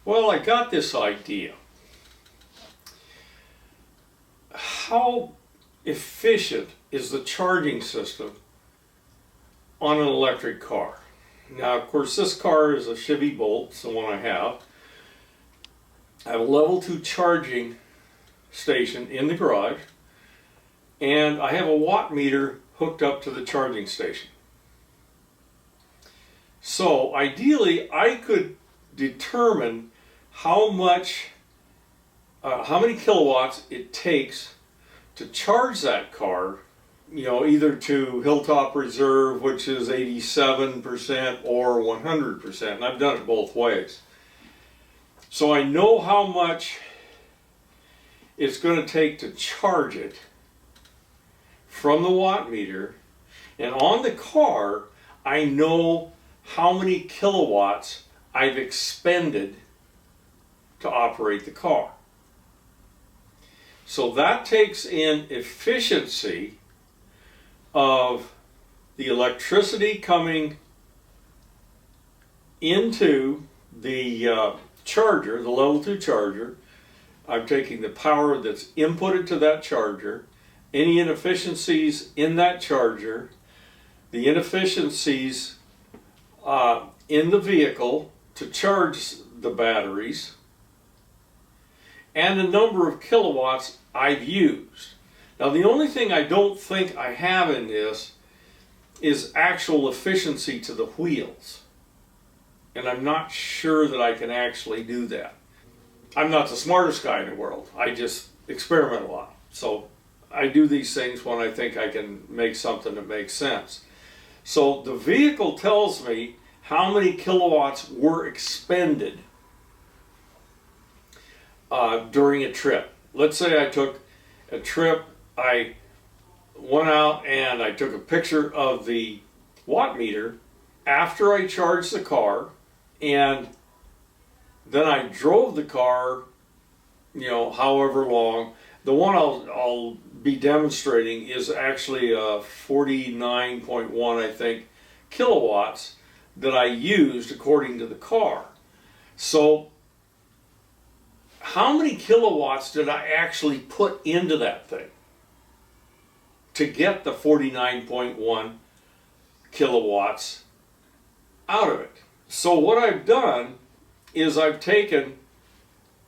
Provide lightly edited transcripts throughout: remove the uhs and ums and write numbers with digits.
Well, I got this idea. How efficient is the charging system on an electric car? Now, of course, this car is a Chevy Bolt, it's the one I have. I have a level 2 charging station in the garage, and I have a watt meter hooked up to the charging station. So ideally, I could determine how many kilowatts it takes to charge that car, either to Hilltop Reserve, which is 87%, or 100%, and I've done it both ways. So I know how much it's going to take to charge it from the watt meter, and on the car, I know how many kilowatts I've expended to operate the car. So that takes in efficiency of the electricity coming into the charger, the level 2 charger. I'm taking the power that's inputted to that charger, any inefficiencies in that charger, the inefficiencies in the vehicle to charge the batteries, and the number of kilowatts I've used. Now, the only thing I don't think I have in this is actual efficiency to the wheels. And I'm not sure that I can actually do that. I'm not the smartest guy in the world. I just experiment a lot. So I do these things when I think I can make something that makes sense. So the vehicle tells me how many kilowatts were expended during a trip. Let's say I took a trip, I went out and I took a picture of the watt meter after I charged the car, and then I drove the car, however long. The one I'll be demonstrating is actually 49.1, I think, kilowatts that I used according to the car. So how many kilowatts did I actually put into that thing to get the 49.1 kilowatts out of it? So what I've done is I've taken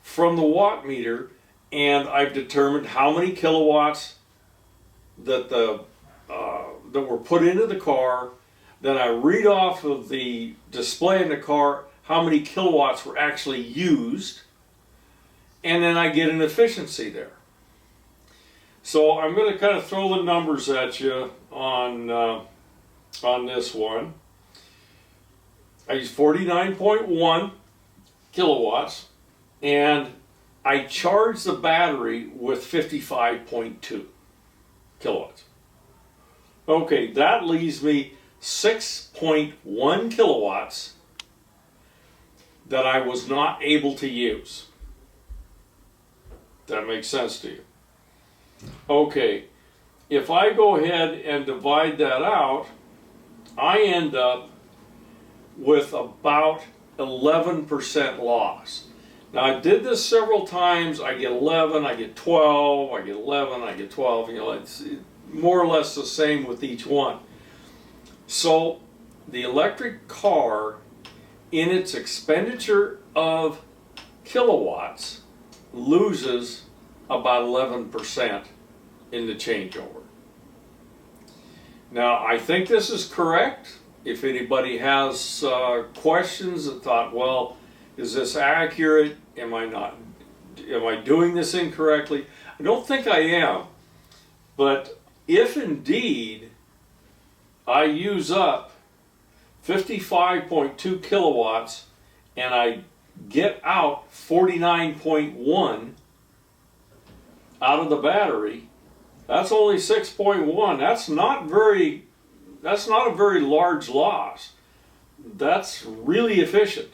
from the watt meter and I've determined how many kilowatts that that were put into the car. Then I read off of the display in the car how many kilowatts were actually used, and then I get an efficiency there. So I'm going to kind of throw the numbers at you on this one. I use 49.1 kilowatts, and I charge the battery with 55.2 kilowatts. Okay, that leaves me 6.1 kilowatts that I was not able to use. That makes sense to you? Okay, if I go ahead and divide that out, I end up with about 11% loss. Now, I did this several times. I get 11, I get 12, I get 11, I get 12. It's more or less the same with each one. So the electric car, in its expenditure of kilowatts, loses about 11% in the changeover. Now, I think this is correct. If anybody has questions that thought, well, is this accurate? Am I doing this incorrectly? I don't think I am. But if indeed I use up 55.2 kilowatts and I get out 49.1 out of the battery, that's only 6.1. That's not a very large loss. That's really efficient.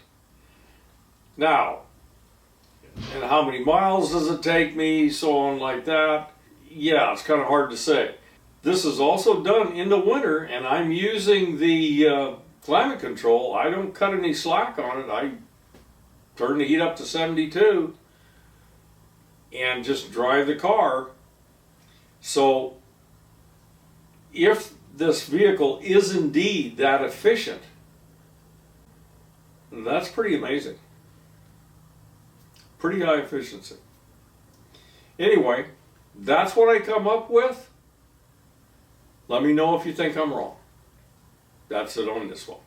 Now, and how many miles does it take me, so on like that? Yeah, it's kind of hard to say. This is also done in the winter, and I'm using the climate control. I don't cut any slack on it. turn the heat up to 72, and just drive the car. So if this vehicle is indeed that efficient, that's pretty amazing. Pretty high efficiency. Anyway, that's what I come up with. Let me know if you think I'm wrong. That's it on this one.